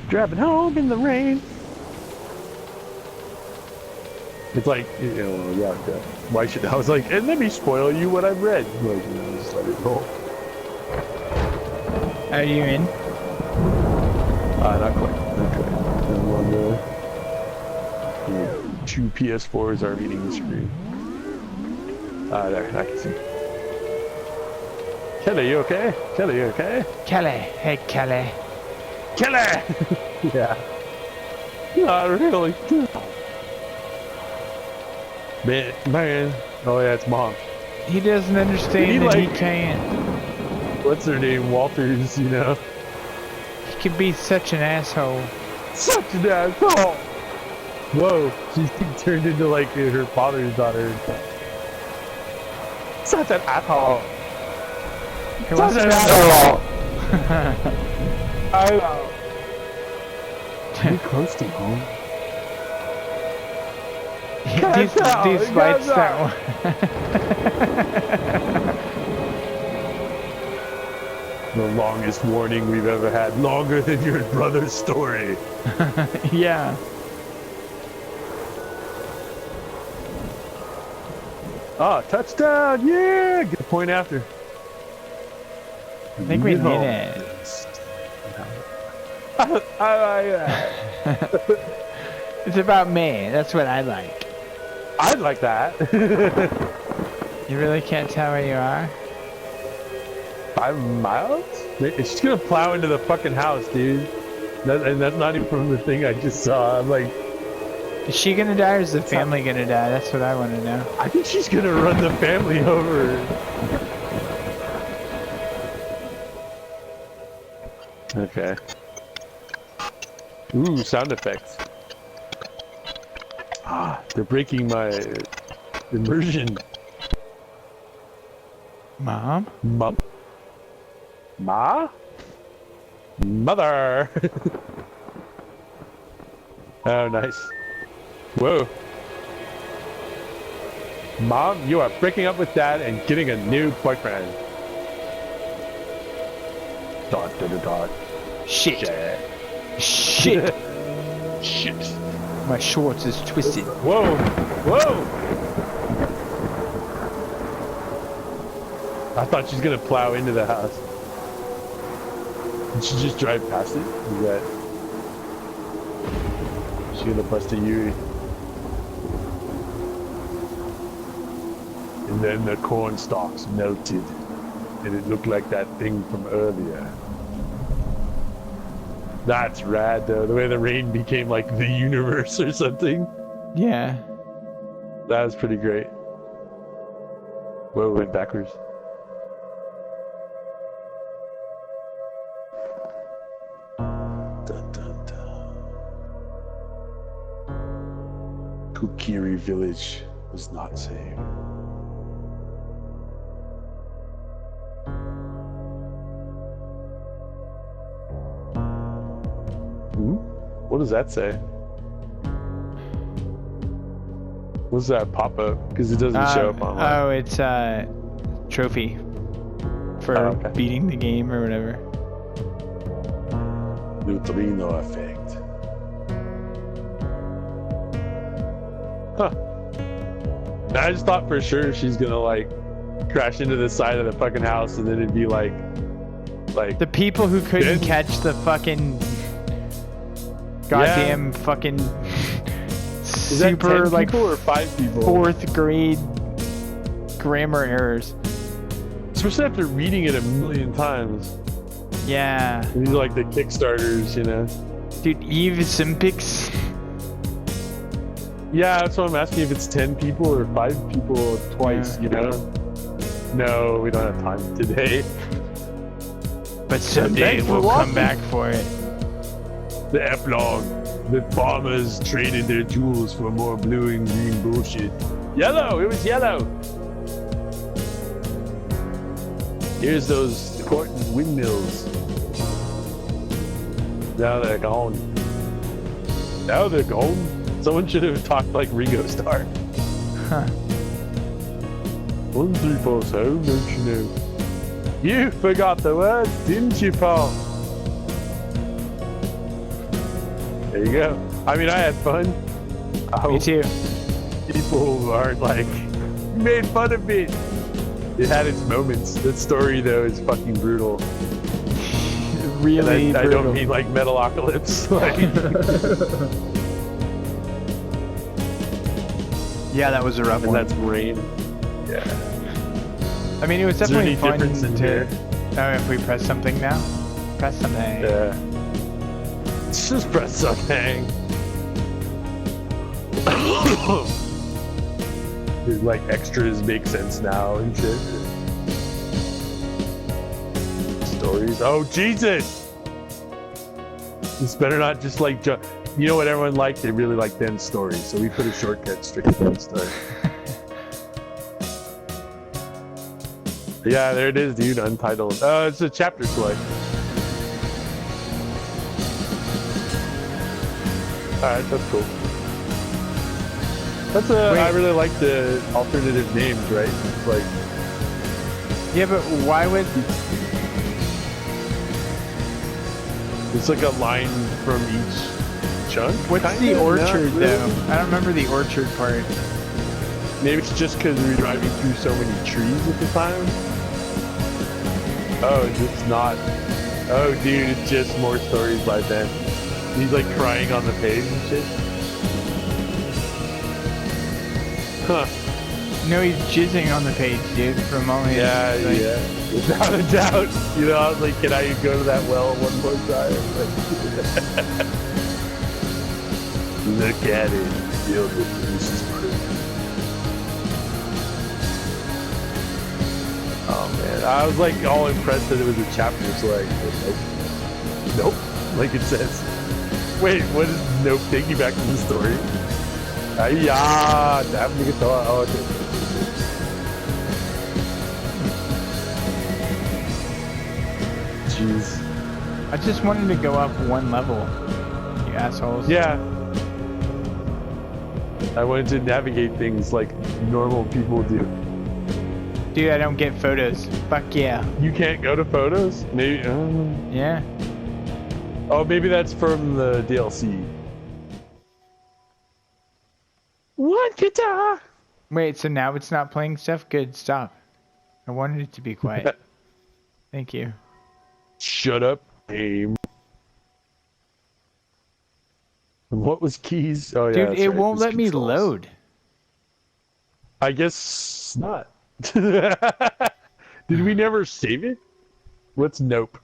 Driving home in the rain. It's like, you know, yeah. Why should I was like, and let me spoil you what I've read. Like, you know, just let it roll. Are you in? Not quite. Not quite. I'm on the two PS4s are meeting the screen. There, I can see. Kelly, you okay? Kelly, you okay? Kelly. Hey, Kelly. Kelly! Yeah. Not really. Man. Oh yeah, it's Mom. He doesn't understand that he can't. What's her name? Walters, you know? He can be such an asshole. Such an asshole! Whoa, she's turned into like her father's daughter. Such an asshole! Such an asshole! I know. Too close to home. These bites that one. The longest warning we've ever had. Longer than your brother's story. Yeah. Oh, touchdown! Yeah! Get the point after. I think we need it. I like that. It's about me. That's what I like. I'd like that. You really can't tell where you are? 5 miles? She's gonna plow into the fucking house, dude. And that's not even from the thing I just saw. I'm like... Is she gonna die or is the family gonna die? That's what I want to know. I think she's gonna run the family over. Okay. Ooh, sound effects. Ah, they're breaking my immersion. Mom? Ma? Mother! Oh, nice. Whoa. Mom, you are breaking up with Dad and getting a new boyfriend. Dot, dot, dot, dot. Shit. Shit. Shit. My shorts is twisted. Whoa. Whoa. I thought she's gonna plow into the house. Did she just drive past it? Is that... She's gonna bust a Yui. And then the corn stalks melted. And it looked like that thing from earlier. That's rad though, the way the rain became like the universe or something. Yeah. That was pretty great. Whoa, went backwards. Dun, dun, dun. Kukiri village was not saved. What does that say? What's that pop up? Because it doesn't show up online. Oh, it's a trophy for beating the game or whatever. Neutrino effect. Huh. I just thought for sure she's gonna like crash into the side of the fucking house and then it'd be like the people who couldn't catch the fucking goddamn fucking super like or 5 people? 4th grade grammar errors. Especially after reading it a million times. Yeah. These are like the Kickstarters, you know. Dude, Eve Simpix. Yeah, that's what I'm asking, if it's 10 people or 5 people twice, you know? No, we don't have time today. But someday we'll come back for it. The epilogue. The farmers traded their tools for more blue and green bullshit. Yellow! It was yellow! Here's those Corton windmills. Now they're gone. Now they're gone. Someone should have talked like Ringo Starr. Huh. 1, 3, 4, 7, don't you know? You forgot the words, didn't you, Paul? There you go. I mean, I had fun. Me too. People who aren't like, you made fun of me. It had its moments. The story, though, is fucking brutal. Really I brutal. don't mean like Metalocalypse. Like, yeah, that was a rough and one. that's Rain. Yeah. I mean, it was Is there definitely any fun difference in here? Oh, if we press something now? Press something. Yeah. Let's just press something. Dude, like extras make sense now and shit. Stories. Oh Jesus! This better not just like you know what everyone liked? They really liked Ben's story, so we put a shortcut straight to Ben's story. Yeah, there it is, dude. Untitled. Oh, it's a chapter select. Alright, that's cool. That's I really like the alternative names, right? It's like, yeah, but why would? it's like a line from each chunk. What's the orchard though? I don't remember the orchard part. Maybe it's just because we were driving through so many trees at the time. Oh, it's not. Oh, dude, it's just more stories by Ben. He's like crying on the page and shit. Huh. No, he's jizzing on the page, dude. From all his, Yeah, like, yeah. Without a doubt. You know, I was like, can I go to that well one more time? Like, look at it. Filled with delicious fruit. Oh, man. I was like all impressed that it was a chapter, so like, nope. Like it says. Wait, what is nope taking you back to the story? Yeah, that nigga thought. Oh, okay. Jeez. I just wanted to go up one level, you assholes. Yeah. I wanted to navigate things like normal people do. Dude, I don't get photos. Fuck yeah. You can't go to photos? Maybe. Yeah. Oh, maybe that's from the DLC. What guitar? Wait, so now it's not playing stuff? Good, stop. I wanted it to be quiet. Thank you. Shut up, game. And what was keys? Oh yeah. Dude, it right. won't It was let me controls. load. I guess not. Did we never save it? What's nope?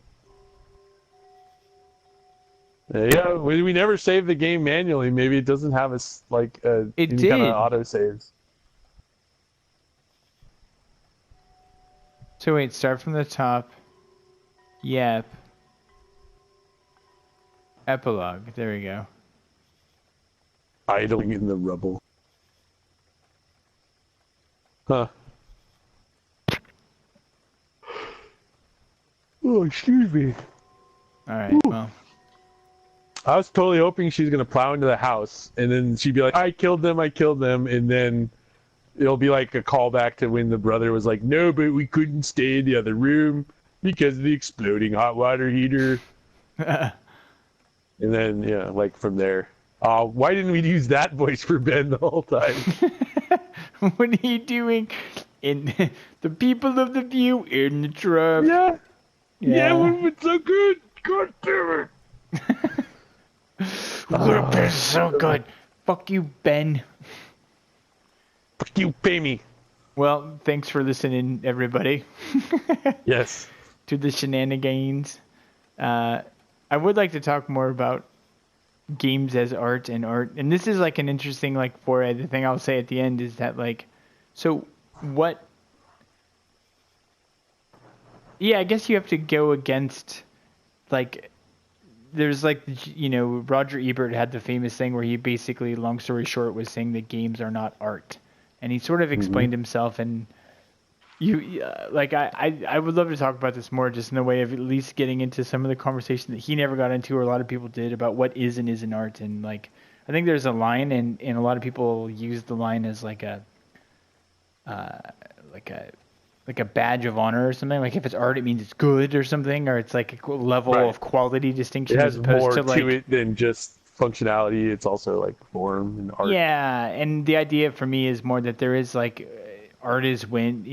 Yeah, we never saved the game manually. Maybe it doesn't have like It any did. kind of auto saves. So wait, start from the top. Yep. Epilogue. There we go. Idling in the rubble. Huh. Oh, excuse me. Alright, well. I was totally hoping she was gonna plow into the house, and then she'd be like, I killed them, and then it'll be like a callback to when the brother was like, no, but we couldn't stay in the other room because of the exploding hot water heater. And then, yeah, like from there. Why didn't we use that voice for Ben the whole time? What are you doing? In the people of the view in the truck. Yeah. Yeah. It's so good. God damn it. We're so good. Fuck you, Ben. Fuck you, pay me. Well, thanks for listening, everybody. Yes. To the shenanigans. I would like to talk more about games as art, and this is like an interesting like foray. The thing I'll say at the end is that like, so what? Yeah, I guess you have to go against like. There's like, you know, Roger Ebert had the famous thing where he basically, long story short, was saying that games are not art, and he sort of explained himself. And you, like, I would love to talk about this more, just in a way of at least getting into some of the conversation that he never got into, or a lot of people did, about what is and isn't art. And like, I think there's a line, and a lot of people use the line as like a badge of honor or something. Like if it's art, it means it's good or something, or it's like a level of quality distinction. It has as opposed more to like to it than just functionality. It's also like form and art. Yeah, and the idea for me is more that there is like art is when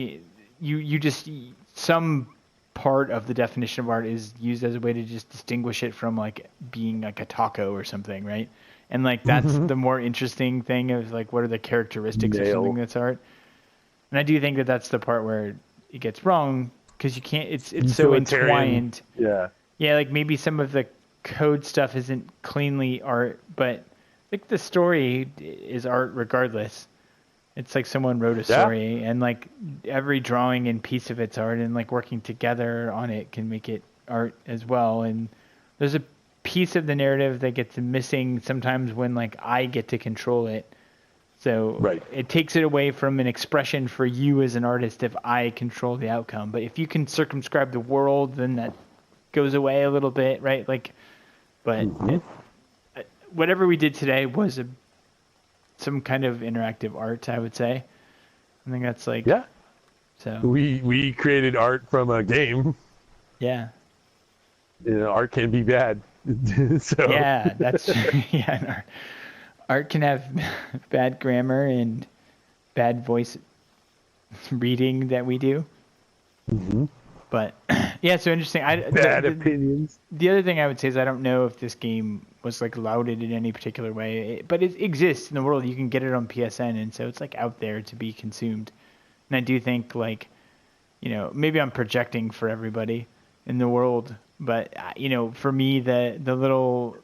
you just some part of the definition of art is used as a way to just distinguish it from like being like a taco or something, right? And like that's the more interesting thing of like what are the characteristics of something that's art. And I do think that that's the part where it gets wrong because you can't. It's so entwined. Yeah. Yeah, like maybe some of the code stuff isn't cleanly art, but like the story is art regardless. It's like someone wrote a story, and like every drawing and piece of it's art, and like working together on it can make it art as well. And there's a piece of the narrative that gets missing sometimes when like I get to control it. So it takes it away from an expression for you as an artist if I control the outcome. But if you can circumscribe the world, then that goes away a little bit, right? Like, but whatever we did today was some kind of interactive art, I would say. I think that's like So we created art from a game. Yeah. You know, art can be bad. So yeah, that's yeah. Art can have bad grammar and bad voice reading that we do. But yeah, so interesting. Bad opinions. The other thing I would say is I don't know if this game was like lauded in any particular way, but it exists in the world. You can get it on PSN, and so it's like out there to be consumed. And I do think like, you know, maybe I'm projecting for everybody in the world, but you know, for me, the little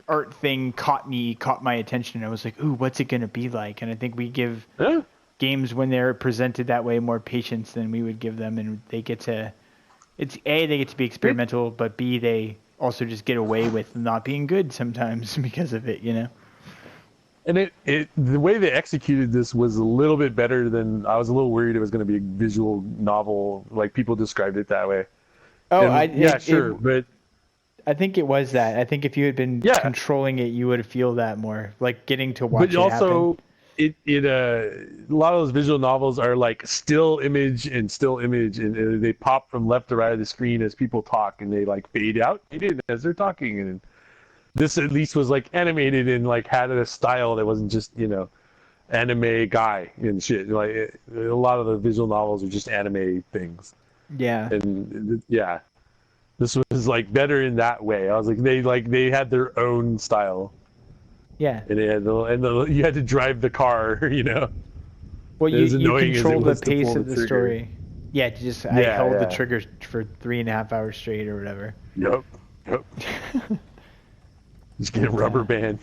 art thing caught my attention. I was like, ooh, what's it going to be like? And I think we give games when they're presented that way more patience than we would give them, and they get to be experimental, but B, they also just get away with not being good sometimes because of it, you know? And the way they executed this was a little bit better than I was a little worried it was going to be a visual novel, like people described it that way. Oh, but I think it was that. I think if you had been controlling it, you would feel that more, like getting to watch but also, a lot of those visual novels are like still image, and they pop from left to right of the screen as people talk, and they like fade out as they're talking. And this at least was like animated and like had a style that wasn't just, you know, anime guy and shit. Like a lot of the visual novels are just anime things. Yeah. And this was like better in that way. I was like they had their own style. Yeah. And you had to drive the car, you know. Well, you control the pace of the story. Yeah, I held the trigger for 3.5 hours straight or whatever. Yep. Just get a rubber band.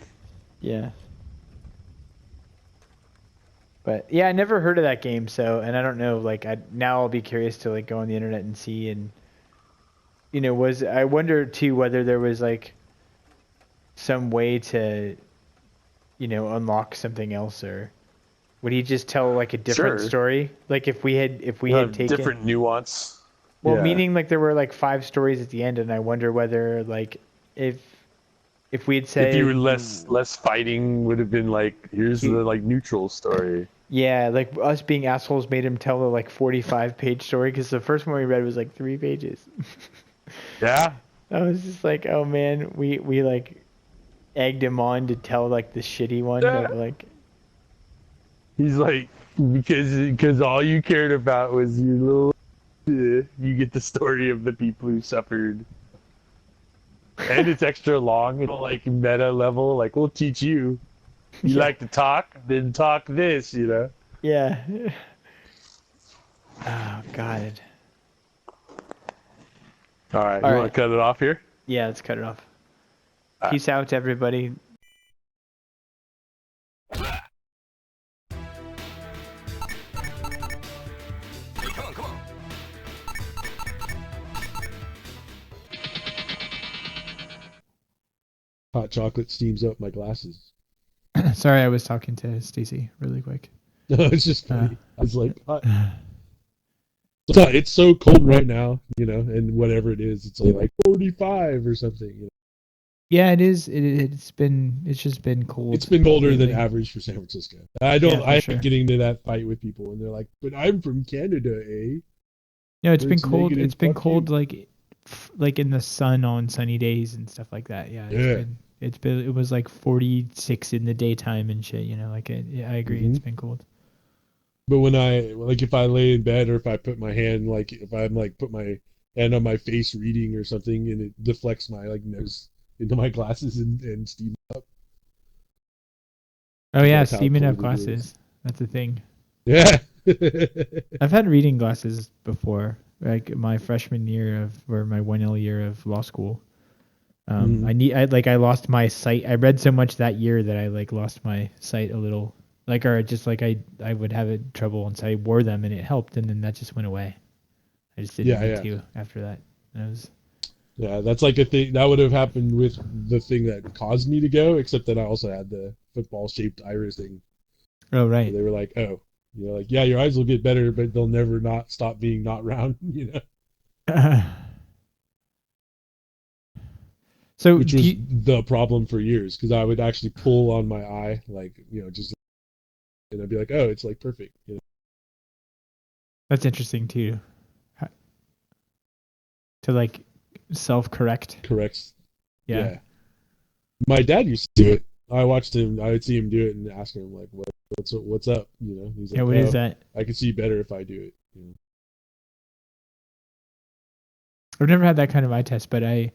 Yeah. But yeah, I never heard of that game, and I don't know. Like, now I'll be curious to like go on the internet and see, and you know, I wonder too whether there was like some way to, you know, unlock something else, or would he just tell like a different story? Like if we had taken different nuance. Well, meaning like there were like 5 stories at the end, and I wonder whether like if we had said if you were less fighting would have been like here's the like neutral story. Yeah, like us being assholes made him tell a like 45-page story because the first one we read was like 3 pages. Yeah. I was just like, oh man, we like egged him on to tell like the shitty one of like. He's like because all you cared about was your little. You get the story of the people who suffered. And it's extra long and like meta level. Like we'll teach you. You like to talk, then talk this, you know. Yeah. Oh God. All right, you want to cut it off here? Yeah, let's cut it off. Peace out, everybody. Hot chocolate steams up my glasses. Sorry, I was talking to Stacy really quick. No, it's just funny. I was like, it's so cold right now, you know, and whatever it is, it's like 45 or something. You know? Yeah, it is. It's just been cold. It's been colder than average for San Francisco. I hate getting into that fight with people, and they're like, "But I'm from Canada, eh?" No, it's been cold. It's been cold like like in the sun on sunny days and stuff like that. Yeah, Yeah. it was like 46 in the daytime and shit. You know, like I agree, Hmm. it's been cold. But when if I lay in bed or if I put my hand, like if I'm like put my hand on my face reading or something and it deflects my like nose into my glasses and steam up, Oh yeah, that's how steaming up cold it is. glasses. That's a thing. Yeah. I've had reading glasses before, like my freshman year of or my 1L year of law school. Mhm. I lost my sight. I read so much that year that I like lost my sight a little. Like or just like I would have it trouble and so I wore them and it helped and then that just went away. I just didn't Yeah, need yeah. to after that. And I was Yeah, that's like a thing that would have happened with the thing that caused me to go, except that I also had the football shaped iris thing. oh So right. they were like, oh, like, yeah, your eyes will get better, but they'll never not stop being not round, So which do was you, the problem for years because I would actually pull on my eye, like, just, and I'd be like, oh, it's like perfect. that's interesting too. To like self correct. Corrects. Yeah. Yeah. My dad used to do it. I watched him, I would see him do it and ask him, like, what's up? He's Yeah, like, what is oh, that? I can see better if I do it. I've never had that kind of eye test, but I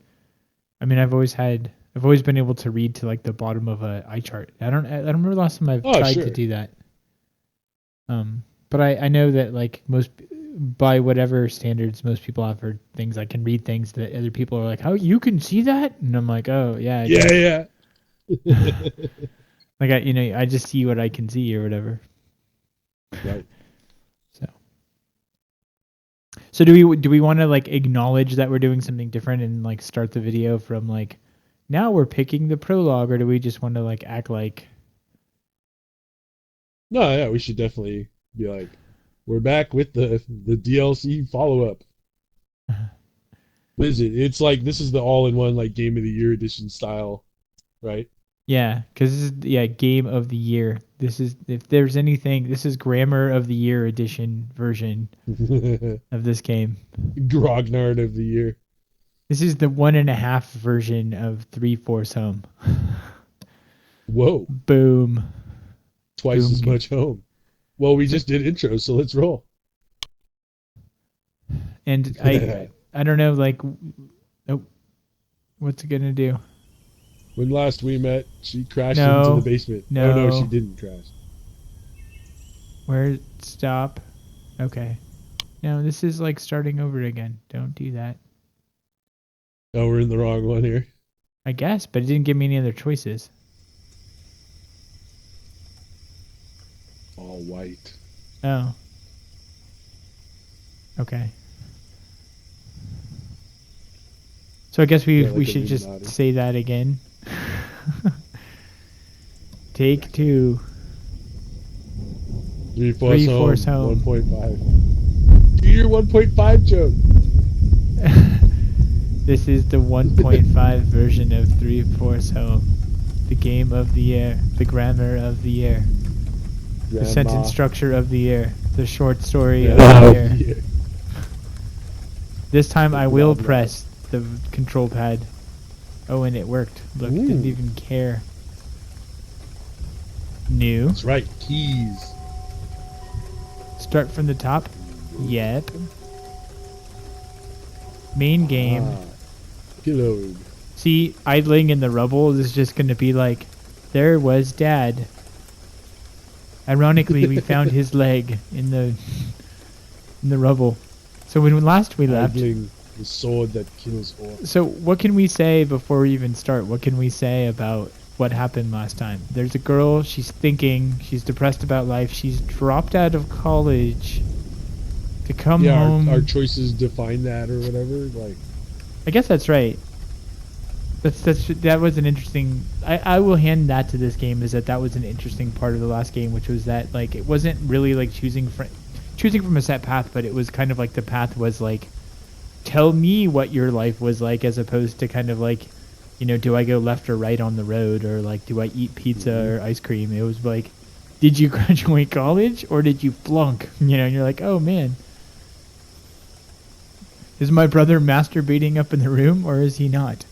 mean I've always been able to read to like the bottom of a eye chart. I don't remember the last time I've Oh, tried to sure. do that. But I know that like most by whatever standards most people have for things, I can read things that other people are like, "How you can see that?" And I'm like, "Oh yeah, I Yeah, do." yeah. Like I just see what I can see or whatever. Right. So do we want to like acknowledge that we're doing something different and like start the video from like now we're picking the prologue, or do we just want to like act like No, yeah, we should definitely be like, we're back with the DLC follow up. What is it? It's like this is the all in one like game of the year edition style, right? yeah, because this is yeah game of the year. This is if there's anything, this is grammar of the year edition version of this game. Grognard of the year. This is the 1.5 version of 3/4 home. Whoa, Boom, twice boom. as much home. Well, we just did intros, so let's roll. And I don't know like oh, what's it gonna do? When last we met, she crashed into the No, basement. Oh no, she no. didn't crash. Where stop? Okay. No, this is like starting over again. Don't do that. Oh, we're in the wrong one here. I guess, but it didn't give me any other choices. All white. Oh. Okay. So I guess Yeah, we like should just Illuminati. say that again. Take two. 3/4 3/4 home. home. 1.5. Do your 1.5 joke. This is the 1.5 version of 3/4 home. The game of the year. The grammar of the year. The Grandma. sentence structure of the year. The short story of Yeah. the year. This time I will press the control pad. Oh, and it worked. Look, Ooh. didn't even care. New. That's right. Keys. Start from the top. Yep. Main game. Killed. See, idling in the rubble is just going to be like, there was Dad. Ironically, we found his leg in the rubble. So when last we left. Idling, the sword that kills all. So what can we say before we even start? What can we say about what happened last time? There's a girl, she's thinking, she's depressed about life, she's dropped out of college to come home. Our choices define that or whatever. Like, I guess that's right. That was an interesting. I will hand that to this game, is that was an interesting part of the last game, which was that like it wasn't really like choosing from a set path, but it was kind of like the path was like, tell me what your life was like, as opposed to kind of like, do I go left or right on the road, or like do I eat pizza or ice cream? It was like, did you graduate college or did you flunk? And you're like, oh man. Is my brother masturbating up in the room, or is he not?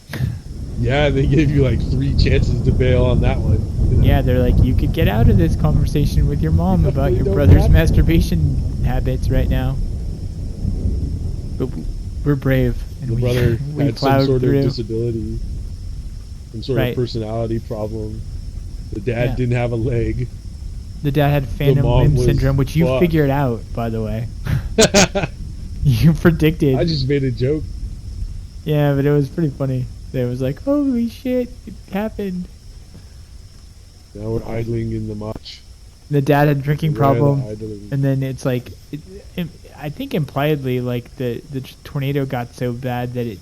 Yeah, they gave you like 3 chances to bail on that one. You know? Yeah, they're like, you could get out of this conversation with your mom about definitely your don't brother's have to. masturbation habits right now. But we're brave, and The we brother we had some plowed sort through. of disability, some sort Right. of personality problem. The dad Yeah. didn't have a leg. The dad had phantom mom limb was syndrome, which you fucked. figured out, by the way. You predicted. I just made a joke. Yeah, but it was pretty funny. It was like, holy shit, it happened. Now we're idling in the match. The dad had a drinking Where are the problem, idling? and then it's like, I think impliedly, like the tornado got so bad that it,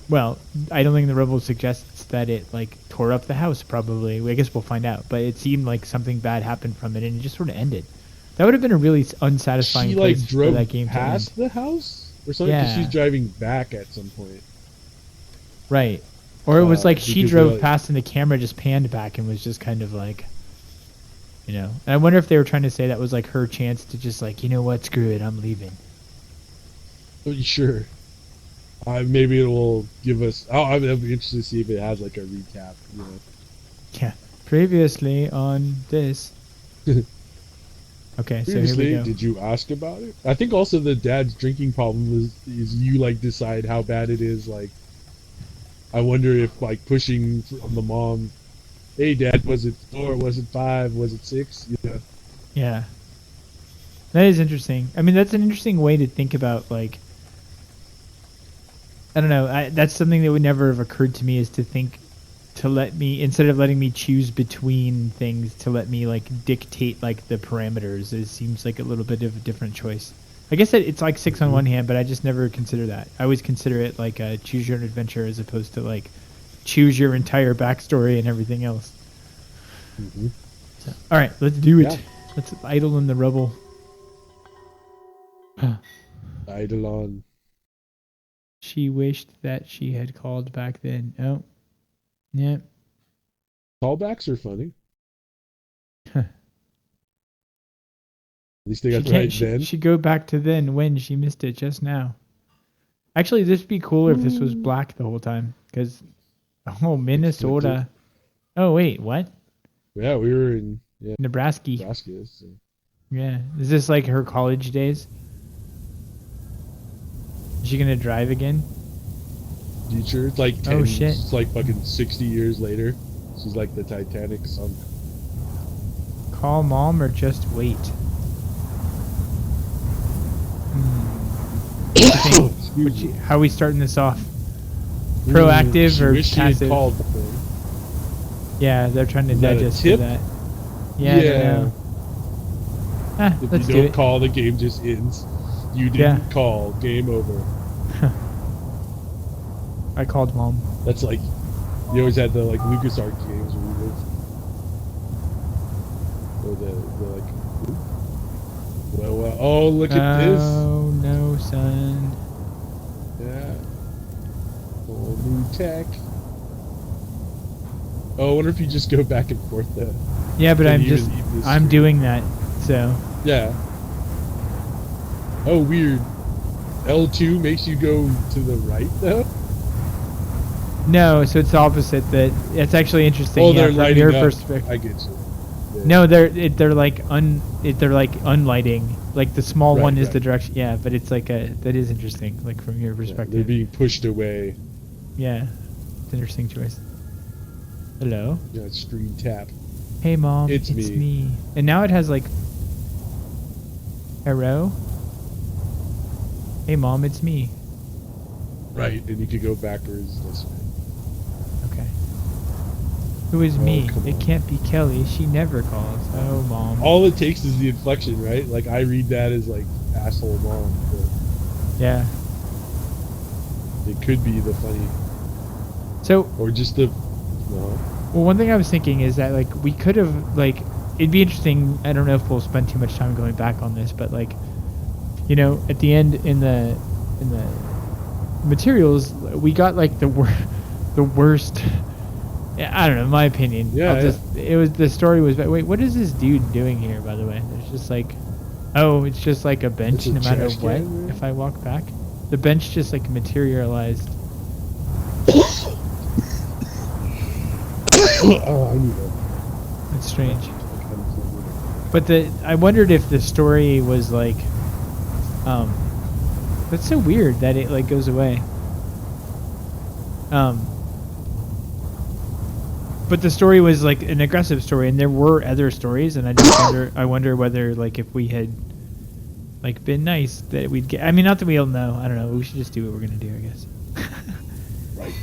well, idling in the rubble suggests that it like tore up the house. Probably, I guess we'll find out. But it seemed like something bad happened from it, and it just sort of ended. That would have been a really unsatisfying She place like for drove that game past to end. the house or something. 'Cause Yeah. she's driving back at some point. Right. Or it was like she because drove they're, past and the camera just panned back and was just kind of like, you know. And I wonder if they were trying to say that was like her chance to just like, you know what, screw it, I'm leaving. Sure. Maybe it will give us. I'll be interested to see if it has like a recap. You know. Yeah. Previously on this. Okay, so here Previously, we go. did you ask about it? I think also the dad's drinking problem is you like decide how bad it is. Like, I wonder if like pushing from the mom, hey dad, was it 4? Was it 5? Was it 6? You know. Yeah. That is interesting. I mean, that's an interesting way to think about like, I don't know. That's something that would never have occurred to me, is to think, to let me, instead of letting me choose between things, to let me like dictate like the parameters. It seems like a little bit of a different choice. I guess it's like 6 on one hand, but I just never consider that. I always consider it like a choose your own adventure as opposed to like choose your entire backstory and everything else. Mm-hmm. So, all right, let's do it. Yeah. Let's idle in the rubble. Eidolon. She wished that she had called back then. Oh, yeah. Callbacks are funny. Huh. At least they got right then. She go back to then when she missed it just now. Actually, this would be cooler if this was black the whole time. Because, oh, Minnesota. Oh, wait, what? Yeah, we were in Nebraska. Nebraska. So. Yeah. Is this like her college days? Is she going to drive again? Future. It's like 10, Oh, shit. It's like fucking 60 years later. She's like the Titanic sunk. Call mom or just wait? How are we starting this off? Proactive she or wish she had passive? called. Yeah, they're trying to Is that a digest tip? that. Yeah, I don't know. If Let's you do don't it. call, the game just ends. You didn't call. Game over. I called mom. That's like, you always had the like LucasArts games where you lived. Or the like, well, oh, look at this. Oh, no, son. Yeah. Oh, new tech. Oh, I wonder if you just go back and forth though. Yeah, but Can I'm you just, even leave this I'm screen? doing that, so. Yeah. Oh, weird. L2 makes you go to the right though? No, so it's the opposite. It's actually interesting. Oh, yeah, they're from lighting your up. perspective. I get you. Yeah. No, they're like unlighting. Like the small Right, one is right. the direction. Yeah, but it's like that is interesting. Like from your Yeah, perspective. they're being pushed away. Yeah, it's an interesting choice. Hello. Yeah, screen tap. Hey mom, It's me. And now it has like, hello. Hey mom, it's me. Right, and you could go backwards this way. Okay. Who is me? come It on. can't be Kelly. She never calls. Oh mom. All it takes is the inflection, right? Like I read that as like asshole mom, but Yeah. it could be the funny, So, or just the. well, one thing I was thinking is that like we could have like, it'd be interesting. I don't know if we'll spend too much time going back on this, but like, you know, at the end in the materials, we got like the worst. I don't know, in my opinion. Yeah, The story was. Wait, what is this dude doing here? By the way, there's just like, oh, it's just like a bench It's a no matter trash what. can, right? If I walk back. The bench just like materialized. Oh, I need that. It's strange. But I wondered if the story was like, that's so weird that it like goes away. But the story was like an aggressive story, and there were other stories, and I wonder whether like if we had like been nice that we'd get. I mean, not that we all know. I don't know. We should just do what we're gonna do, I guess. Right.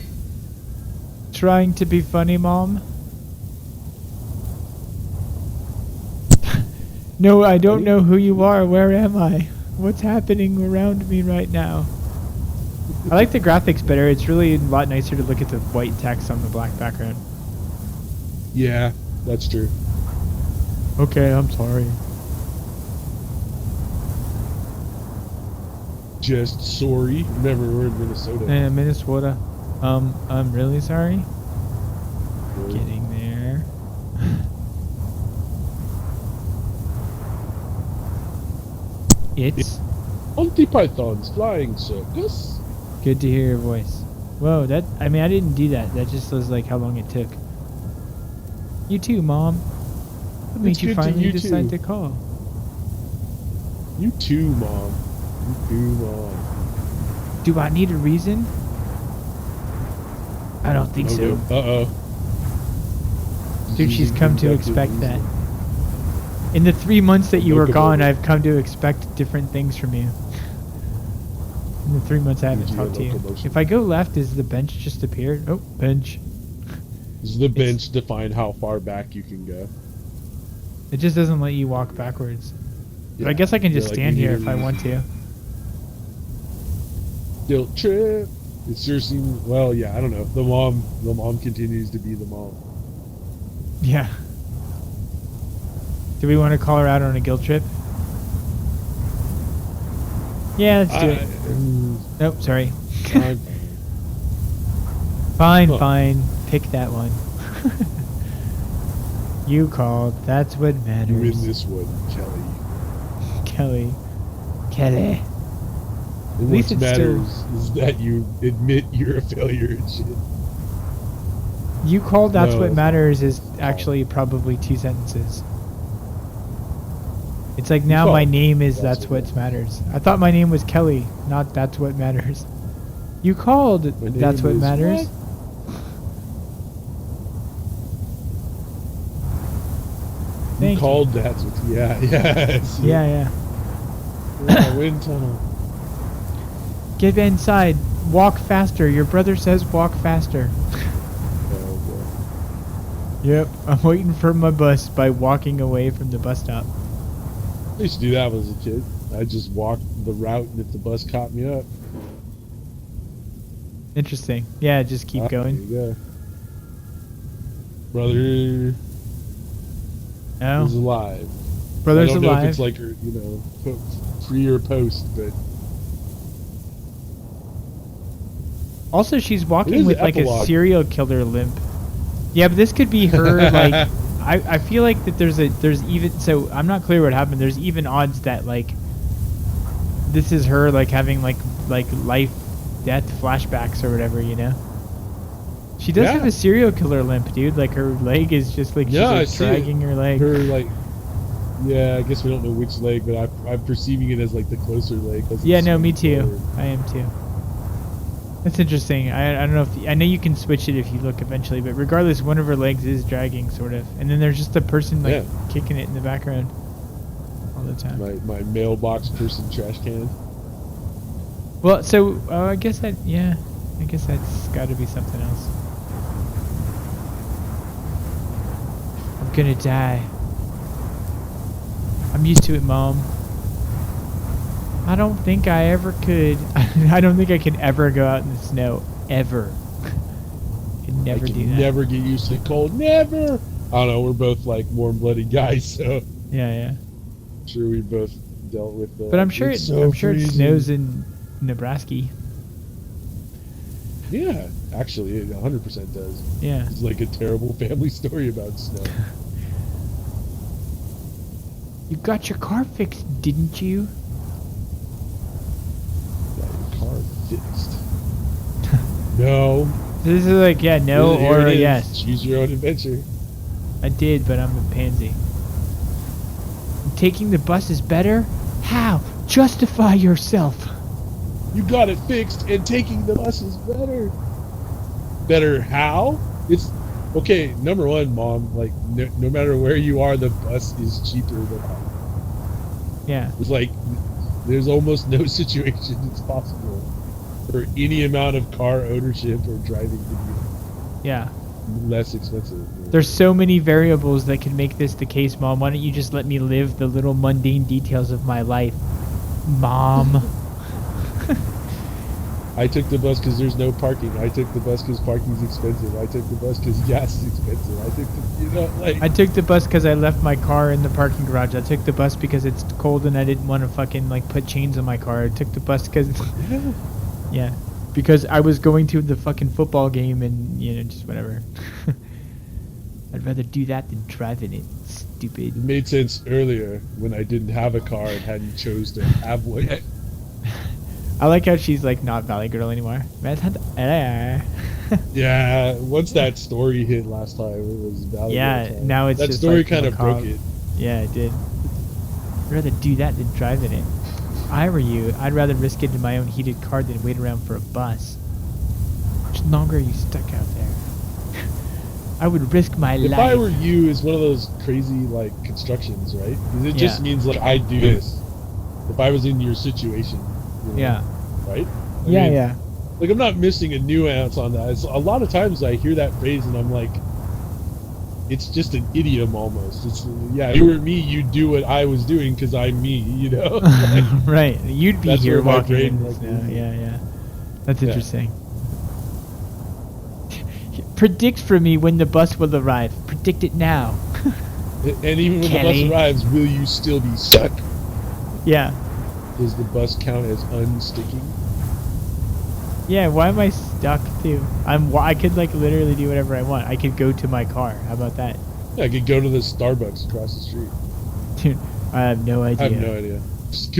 Trying to be funny, Mom. No, I don't know who you are. Where am I? What's happening around me right now? I like the graphics better. It's really a lot nicer to look at the white text on the black background. Yeah, that's true. Okay, I'm sorry. Just sorry. Remember, we're in Minnesota. Minnesota. I'm really sorry. Really? Getting there. It's Monty Python's Flying Circus. good to hear your voice. Whoa, I mean, I didn't do that. That just was like how long it took. You too, Mom. What made you finally decide to call? You too, Mom. You too, Mom. Do I need a reason? I don't think so. Uh-oh. Dude, she's come to expect that. In the 3 months that you were gone, I've come to expect different things from you. In the 3 months I haven't talked to you. If I go left, is the bench just appeared? Oh, bench. This is the bench to find how far back you can go. It just doesn't let you walk backwards. Yeah. But I guess I can just Like stand here if I want to. Guilt trip. It sure seems, well, yeah, I don't know. The mom continues to be the mom. Yeah. Do we want to call her out on a guilt trip? Yeah, let's do it. Nope, sorry. Fine, fine. Pick that one. You called. That's what matters. You win this one, Kelly. Kelly. And what matters is that you admit you're a failure and shit. You called. That's what matters is actually probably 2 sentences. It's like now my name is that's what matters. I thought my name was Kelly, not that's what matters. You called. That's what matters. You called that's what. Yeah. Yeah. Wind tunnel. Get inside. Walk faster. Your brother says walk faster. Yep, I'm waiting for my bus by walking away from the bus stop. I used to do that when I was a kid. I just walked the route, and if the bus caught me up. Interesting. Yeah, just keep going. There you go. Brother is alive. Brother's alive. I don't know if it's like, pre or post, but... Also, she's walking with like a serial killer limp. Yeah, but this could be her, like... I feel like that there's even... So, I'm not clear what happened. There's even odds that, like... This is her, like, having, like life, death flashbacks or whatever, you know? She does have a serial killer limp, dude. Like, her leg is just, like, she's like dragging her leg. Her, like... Yeah, I guess we don't know which leg, but I'm perceiving it as, like, the closer leg. Yeah, no, me too. Forward. I am too. That's interesting. I don't know if... I know you can switch it if you look eventually, but regardless, one of her legs is dragging, sort of. And then there's just a person, like, kicking it in the background all the time. My mailbox person trash can. Well, so, I guess that... Yeah, I guess that's got to be something else. I'm gonna die. I'm used to it, Mom. I don't think I ever could. I don't think I can ever go out in the snow. Ever. Could never do that. Never get used to the cold. Never! I don't know, we're both like warm-blooded guys, so... Yeah. I'm sure we both dealt with the... But I'm sure it snows in Nebraska. Yeah, actually, it 100% does. Yeah. It's like a terrible family story about snow. You got your car fixed, didn't you? Got your car fixed. No. This is like, yeah, no Here or it is. yes. Choose your own adventure. I did, but I'm a pansy. Taking the bus is better? How? Justify yourself. You got it fixed, and taking the bus is better. Better how? It's okay. Number one, Mom. Like, no matter where you are, the bus is cheaper than all. Yeah. It's like there's almost no situation that's possible for any amount of car ownership or driving to be Yeah. less expensive. There's so many variables that can make this the case, Mom. Why don't you just let me live the little mundane details of my life, Mom? I took the bus because there's no parking. I took the bus because parking's expensive. I took the bus because gas is expensive. I took the, I took the bus because I left my car in the parking garage. I took the bus because it's cold and I didn't want to fucking like put chains on my car. I took the bus because yeah, because I was going to the fucking football game and just whatever. I'd rather do that than driving it. Stupid. It made sense earlier when I didn't have a car and hadn't chose to have one. I like how she's like not Valley Girl anymore. Yeah, once that story hit last time, it was Valley Girl time. Now it's that just story like kind of broke it. Yeah, it did. I'd rather do that than driving it. If I were you, I'd rather risk it in my own heated car than wait around for a bus. How much longer are you stuck out there? I would risk my life. If I were you, it's one of those crazy like constructions, right? 'Cause it just means like I do this. If I was in your situation. Yeah. Right? I mean, like I'm not missing a nuance on that. It's, a lot of times I hear that phrase and I'm like, it's just an idiom almost. It's if you were me, you'd do what I was doing because I'm me, Like, right. You'd be here walking in this like, now. Yeah. That's interesting. Predict for me when the bus will arrive. Predict it now. And even when Kelly. the bus arrives, will you still be stuck? Yeah. Does the bus count as unsticking? Yeah, why am I stuck too? I could like literally do whatever I want. I could go to my car. How about that? Yeah, I could go to the Starbucks across the street. Dude, I have no idea. I have no idea. Just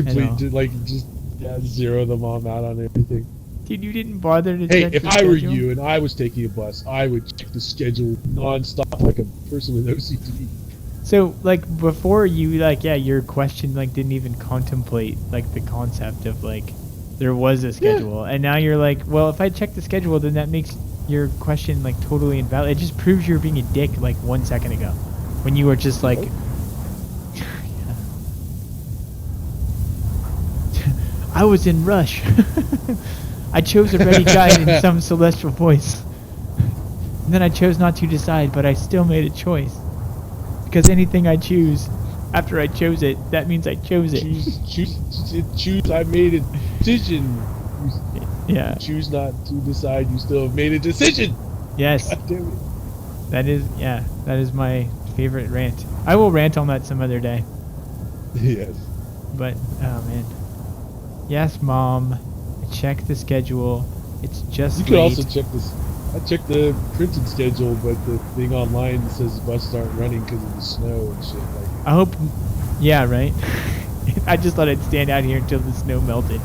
zero them all out on everything. Dude, you didn't bother to Hey, check if the I were schedule? you and I was taking a bus, I would check the schedule non-stop like a person with OCD. So, like, before you, your question, didn't even contemplate, the concept of, there was a schedule. And now you're like, well, if I check the schedule, then that makes your question, totally invalid. It just proves you're being a dick, 1 second ago. When you were just, I was in rush. I chose a ready guide in some celestial voice. And then I chose not to decide, but I still made a choice. Because anything I choose, after I chose it, that means I chose it. Choose. I made a decision. Yeah. Choose not to decide. You still have made a decision. Yes. God damn it. That is my favorite rant. I will rant on that some other day. Yes. But, oh man. Yes, Mom. I checked the schedule. It's just You could also check this. I checked the printed schedule, but the thing online says buses aren't running because of the snow and shit. I hope. Yeah, right. I just thought I'd stand out here until the snow melted.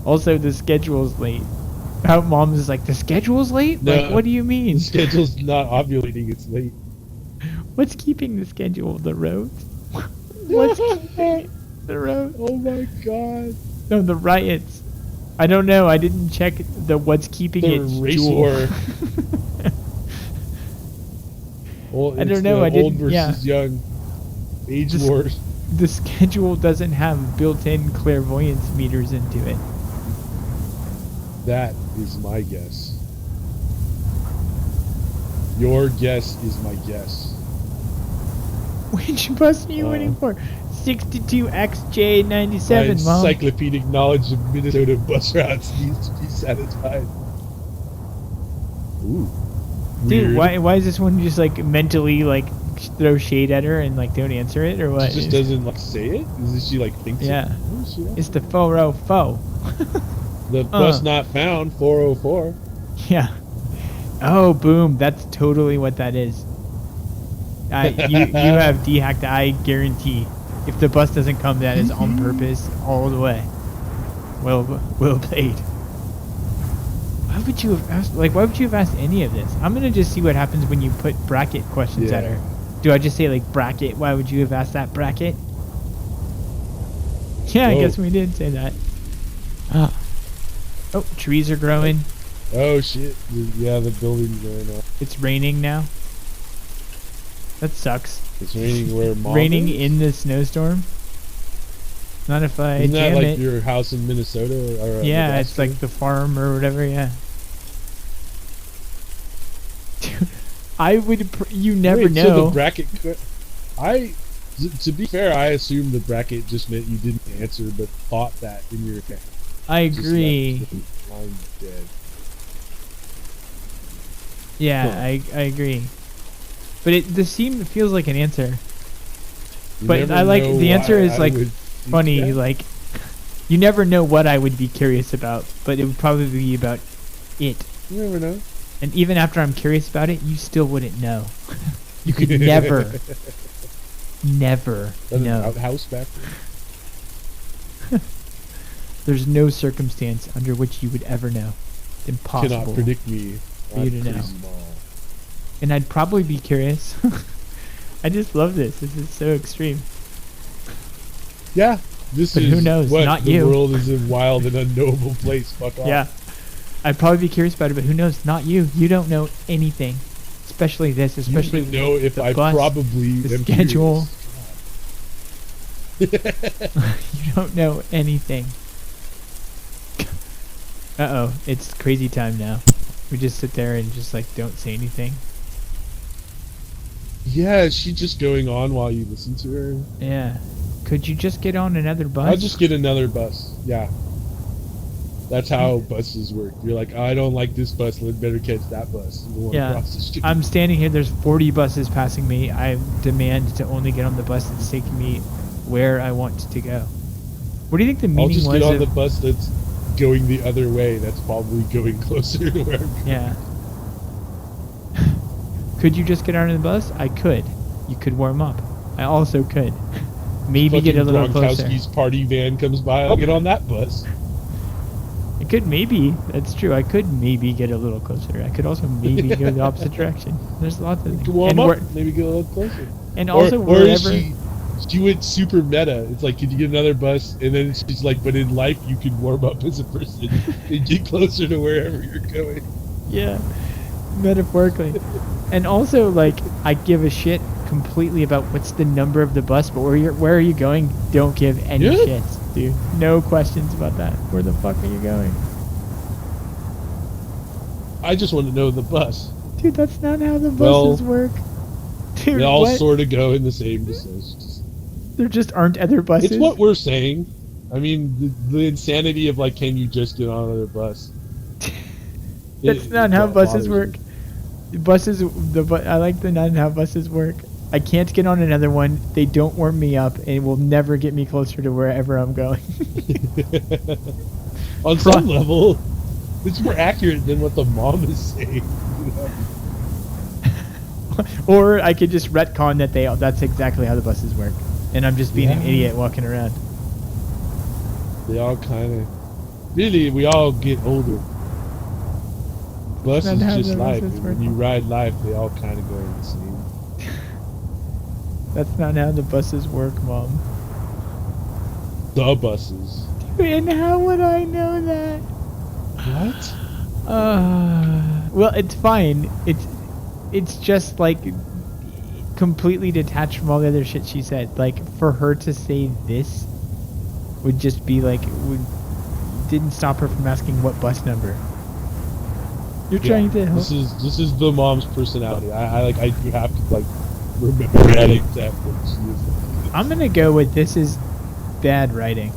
Also, the schedule's late. How Mom's is like, the schedule's late? No, what do you mean? The schedule's not ovulating, it's late. What's keeping the schedule? The roads? What's keeping the roads? Oh my god. No, the riots. I don't know. I didn't check the what's keeping The it. race jewel. war. Well, I don't know. I old didn't. versus young. Age wars. The schedule doesn't have built-in clairvoyance meters into it. That is my guess. Your guess is my guess. Which bus are you waiting for? 62XJ97, my Mom. encyclopedic knowledge of Minnesota bus routes needs to be satisfied. Ooh. Dude, Weird. why is this one just mentally throw shade at her and don't answer it or what? She just doesn't say it? Is it she thinks it? Yeah. Oh, It's the faux. The bus not found, 404. Yeah. Oh, boom. That's totally what that is. You have de-hacked, I guarantee. If the bus doesn't come, that is on purpose all the way. Well played. Why would you have asked? Like, why would you have asked any of this? I'm gonna just see what happens when you put bracket questions at her. Do I just say like bracket? Why would you have asked that bracket? Yeah, I guess we did say that. Oh, trees are growing. Oh shit! Yeah, the building's going up. It's raining now. That sucks. It's raining where? Mom Raining is? in the snowstorm. Not if I Isn't that jam like it. your house in Minnesota? Or Yeah, it's Nebraska? like the farm or whatever. Yeah. Dude, I would. You never Wait, know. So the bracket. To be fair, I assumed the bracket just meant you didn't answer, but thought that in your head. I agree. I'm dead. Yeah, Huh. I agree. But the feels like an answer. You But never I like know the answer why is I like would funny. think that. Like you never know what I would be curious about, but it would probably be about it. You never know. And even after I'm curious about it, you still wouldn't know. You could never An know. outhouse back there. There's no circumstance under which you would ever know. It's impossible. Cannot predict me. For you to know. Crazy mom. And I'd probably be curious. I just love this. This is so extreme. Yeah, this But is who knows? what Not the you. world is a wild and unknowable place. Fuck off. Yeah. I'd probably be curious about it, but who knows? Not you. You don't know anything. Especially this. Especially you know if the I bus, probably the am schedule. curious. You don't know anything. Uh-oh. It's crazy time now. We just sit there and just like don't say anything. Yeah, is she just going on while you listen to her? Yeah. Could you just get on another bus? I'll just get another bus. Yeah. That's how buses work. You're like, I don't like this bus. Let's better catch that bus. The one Yeah. across the street. I'm standing here. There's 40 buses passing me. I demand to only get on the bus that's taking me where I want to go. What do you think the I'll meaning just was get on of... the bus that's going the other way. That's probably going closer to where I'm going. Yeah. Could you just get on the bus? I could. You could warm up. I also could. Maybe get a little closer. Gronkowski's party van comes by. I'll get on that bus. I could maybe. That's true. I could maybe get a little closer. I could also maybe go the opposite direction. There's lots of things. Warm And up. we're- Maybe get a little closer. And also or is wherever... she went super meta. It's like, could you get another bus? And then she's like, but in life you can warm up as a person and get closer to wherever you're going. Yeah, metaphorically. And also, like, I give a shit completely about what's the number of the bus, but where are you going? Don't give any Yeah. shits, dude. No questions about that. Where the fuck are you going? I just want to know the bus. Dude, that's not how the Well, buses work. Dude, They all what? sort of go in the same distance. There just aren't other buses. It's what we're saying. I mean, the insanity of like, can you just get on another bus? That's not how buses work. I like the not how buses work. I can't get on another one. They don't warm me up, and it will never get me closer to wherever I'm going. On some level, it's more accurate than what the mom is saying. You know? Or I could just retcon that that's exactly how the buses work, and I'm just being an Yeah. idiot walking around. They all kind of... Really, we all get older. Bus Not is how just the life. buses And work. when you ride life, they all kind of go in the same. That's not how the buses work, Mom. The buses. And how would I know that? What? Well, it's fine. It's just like completely detached from all the other shit she said. Like for her to say this would just be like didn't stop her from asking what bus number. You're trying to help. This is the mom's personality. I you have to like remember that exact what she is. I'm gonna go with this is bad writing.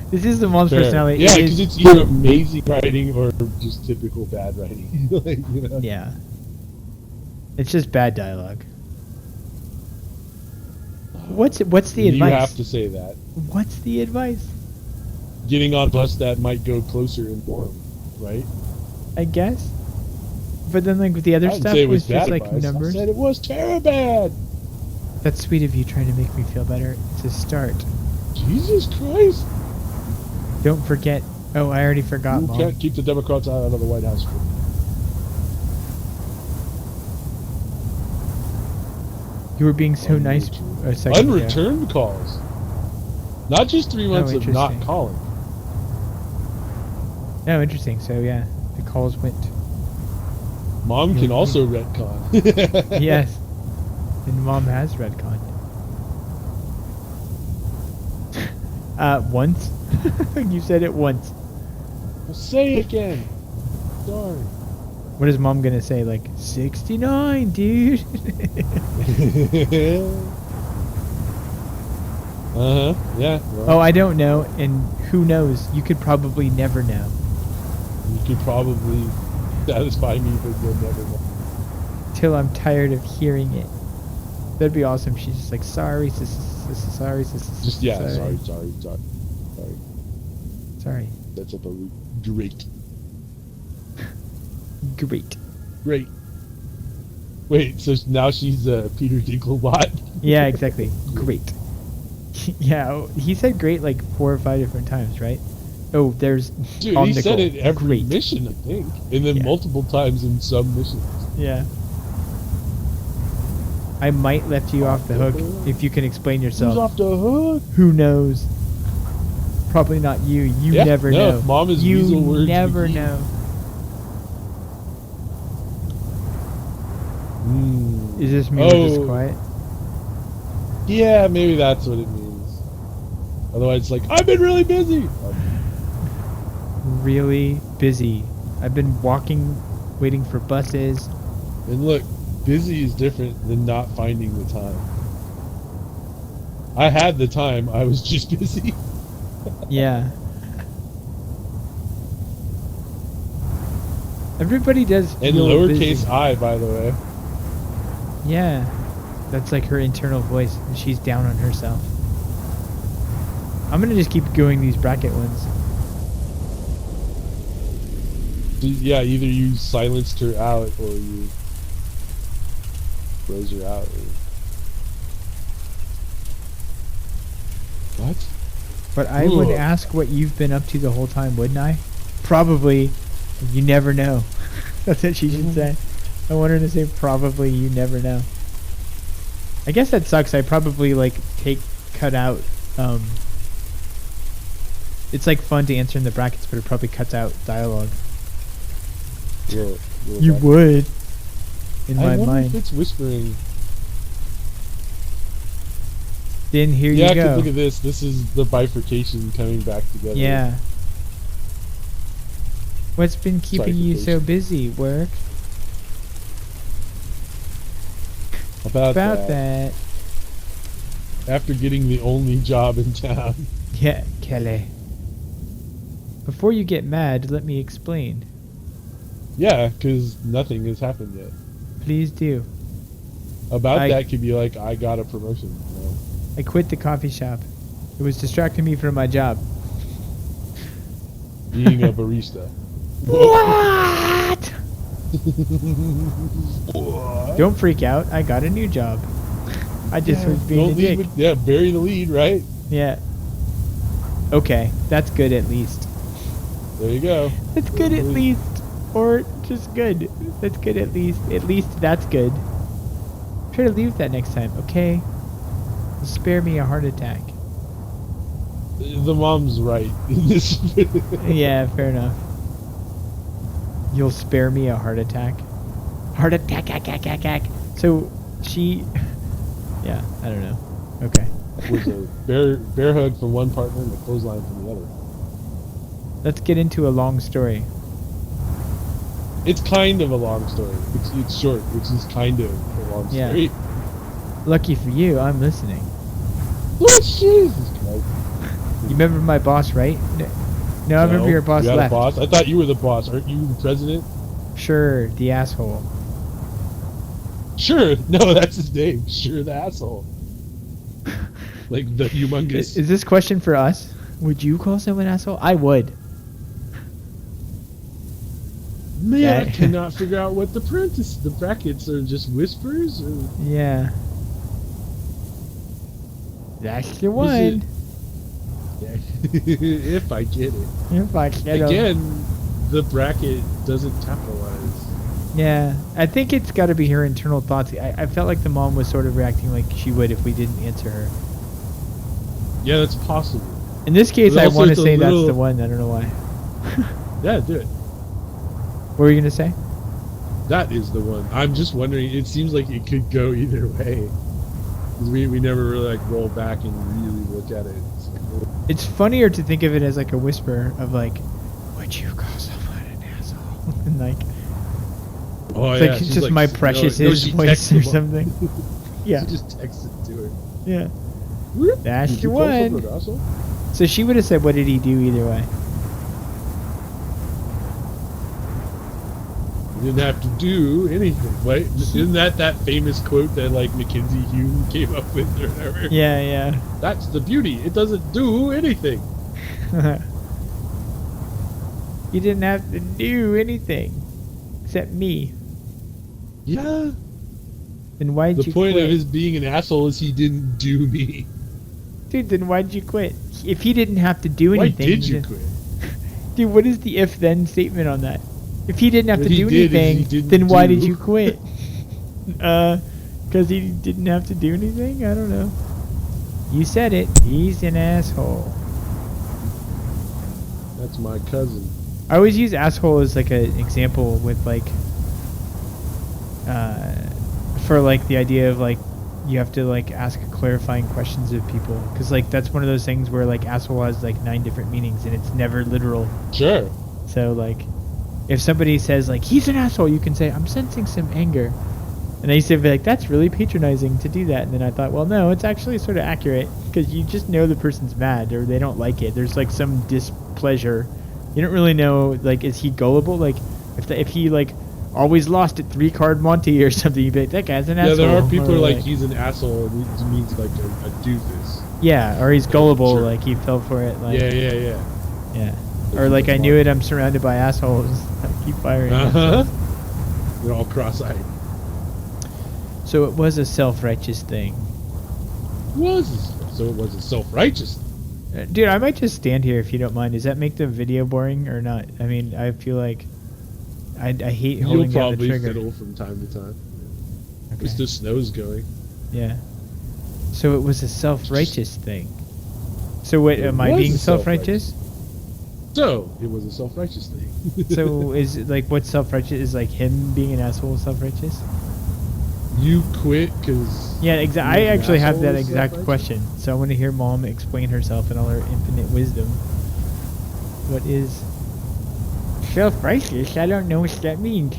This is the mom's Fair. personality. Yeah, It because is- it's either amazing writing or just typical bad writing. Like, you know? Yeah. It's just bad dialogue. What's the advice? You have to say that. What's the advice? Getting on a bus that might go closer and more, right? I guess. But then like with the other I didn't stuff say it was was just bad like advice. numbers. I said it was terrible bad. That's sweet of you trying to make me feel better. It's a start. Jesus Christ! Don't forget. Oh, I already forgot, You Mom. can't keep the Democrats out of the White House. You were being so nice a second ago. Unreturned calls. Not just 3 months of not interesting. calling. Oh, interesting. So, yeah, the calls went. Mom can also retcon. Yes. And Mom has retcon. Once? You said it once. Well, say it again. Sorry. What is Mom gonna say? Like, 69, dude. Yeah. Well, Oh, I don't know, and who knows? You could probably never know. you could probably satisfy me, but you'll never know. Till I'm tired of hearing it. That'd be awesome. She's just like, sorry, sorry, Just, yeah, sorry. Sorry. That's a great. Great. Wait, so now she's Peter Dinklebot? Yeah, exactly. Great. Yeah, he said great like 4 or 5 different times, right? Oh, there's Dude, on he the said goal. it every Great. mission, I think. And then multiple times in some missions. Yeah. I might let you off the hook if you can explain yourself. Who's off the hook? Who knows? Probably not you. You never know. Mom is you weasel words never McGee. know. Is this me or just quiet? Yeah, maybe that's what it means. Otherwise, it's like, I've been really busy. Really busy. I've been walking, waiting for buses. And look, busy is different than not finding the time. I had the time, I was just busy. Yeah. Everybody does And feel lowercase busy. I, by the way. Yeah. That's like her internal voice. And she's down on herself. I'm gonna just keep going these bracket ones. Yeah, either you silenced her out or you froze her out. What? But I would ask what you've been up to the whole time, wouldn't I? Probably. You never know. That's what she should say. I want her to say probably you never know. I guess that sucks. I probably like cut out it's like fun to answer in the brackets, but it probably cuts out dialogue. You would. In my I wonder mind. if it's whispering. Then here Yeah, you go. 'cause look at this. This is the bifurcation coming back together. Yeah. What's been keeping you so Bifurcation. busy? Work? About that. that. After getting the only job in town. Yeah, Kelly. Before you get mad, let me explain. Yeah, because nothing has happened yet. Please do. About that could be like, I got a promotion. You know? I quit the coffee shop. It was distracting me from my job. Being a barista. What? What? Don't freak out. I got a new job. I just was being a Don't dick. lead with, yeah, bury the lead, right? Yeah. Okay, that's good at least. There you go. That's good at least. Or just good. That's good at least. At least that's good. Try to leave that next time, okay? Spare me a heart attack. The mom's right in this. Yeah, fair enough. You'll spare me a heart attack? Heart attack. So, she... Yeah, I don't know. Okay. Was a bear hug from one partner and a clothesline from the other. Let's get into a long story. It's kind of a long story. It's short, which is kind of a long Yeah. story. Lucky for you, I'm listening. Oh, Jesus Christ. You remember my boss, right? No, I remember your boss you had left. a boss? I thought you were the boss. Aren't you the president? Sure, the asshole. Sure. No, that's his name. Sure, the asshole. Like the humongous. Is this question for us? Would you call someone asshole? I would. Man, I cannot figure out what the brackets are just whispers or... Yeah. That's the Was it- one. Yeah. If I get it. If I get 'em. Again, the bracket doesn't capitalize. Yeah, I think it's got to be her internal thoughts. I felt like the mom was sort of reacting like she would if we didn't answer her. Yeah, that's possible. In this case, But I also want to it's a say that's little- the one. I don't know why. Yeah, do it. What were you gonna say? That is the one. I'm just wondering. It seems like it could go either way. 'Cause we never really like roll back and really look at it. It's like, oh. It's funnier to think of it as like a whisper of like, "Would you call someone an asshole?" and like, Oh, it's yeah. like it's she's just like, my no, precious no, she voice texted or him. something. Yeah, She just texted to her. yeah. That's Did the you call someone one. an asshole? So she would have said, "What did he do?" Either way. You didn't have to do anything. Wait, isn't that famous quote that like Mackenzie Hume came up with or whatever? Yeah, yeah. That's the beauty. It doesn't do anything. You didn't have to do anything except me. Yeah. Then why'd The you point quit? of his being an asshole is he didn't do me. Dude, then why'd you quit? If he didn't have to do Why anything, did you then- quit? Dude, what is the if-then statement on that? If he didn't have What to he do did is he anything, didn't then why did do. you quit? Because he didn't have to do anything? I don't know. You said it. He's an asshole. That's my cousin. I always use asshole as like an example with like, for like the idea of like, you have to like ask clarifying questions of people. Because like that's one of those things where like asshole has like 9 different meanings and it's never literal. Sure. So like, if somebody says like he's an asshole, you can say I'm sensing some anger, and I used to be like that's really patronizing to do that. And then I thought, well, no, it's actually sort of accurate because you just know the person's mad or they don't like it. There's like some displeasure. You don't really know like is he gullible? Like if he like always lost at 3-card Monte or something, you'd be like that guy's an Yeah, asshole. there are people who Or, are like he's an asshole and it means like a doofus. yeah, or he's gullible, Sure. like he fell for it. Like Yeah. yeah. Or like I knew it. I'm surrounded by assholes. I keep firing. Uh-huh. They're all cross-eyed. So it was a self-righteous thing. So it was a self-righteous. Dude, I might just stand here if you don't mind. Does that make the video boring or not? I mean, I feel like I hate You'll holding down the probably trigger. fiddle from time to time. Okay. It's the snow's going. Yeah. So it was a self-righteous thing. So wait, It am I was being a self-righteous? So it was a self-righteous thing. So is it like what's self-righteous? Is like him being an asshole self-righteous? You quit because Yeah, exactly. I actually have that exact question. So I want to hear Mom explain herself in all her infinite wisdom. What is self-righteous? I don't know what that means.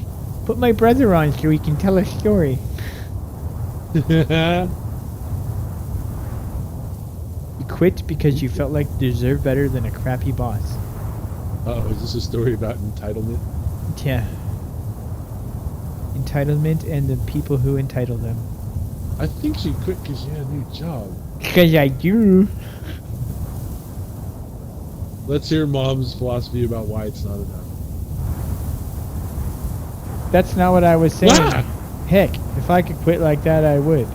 Put my brother on so he can tell a story. You quit because you felt like you deserved better than a crappy boss. Oh, is this a story about entitlement? Yeah. Entitlement and the people who entitle them. I think she quit because she had a new job. Because I do. Let's hear Mom's philosophy about why it's not enough. That's not what I was saying. Ah! Heck, if I could quit like that, I would.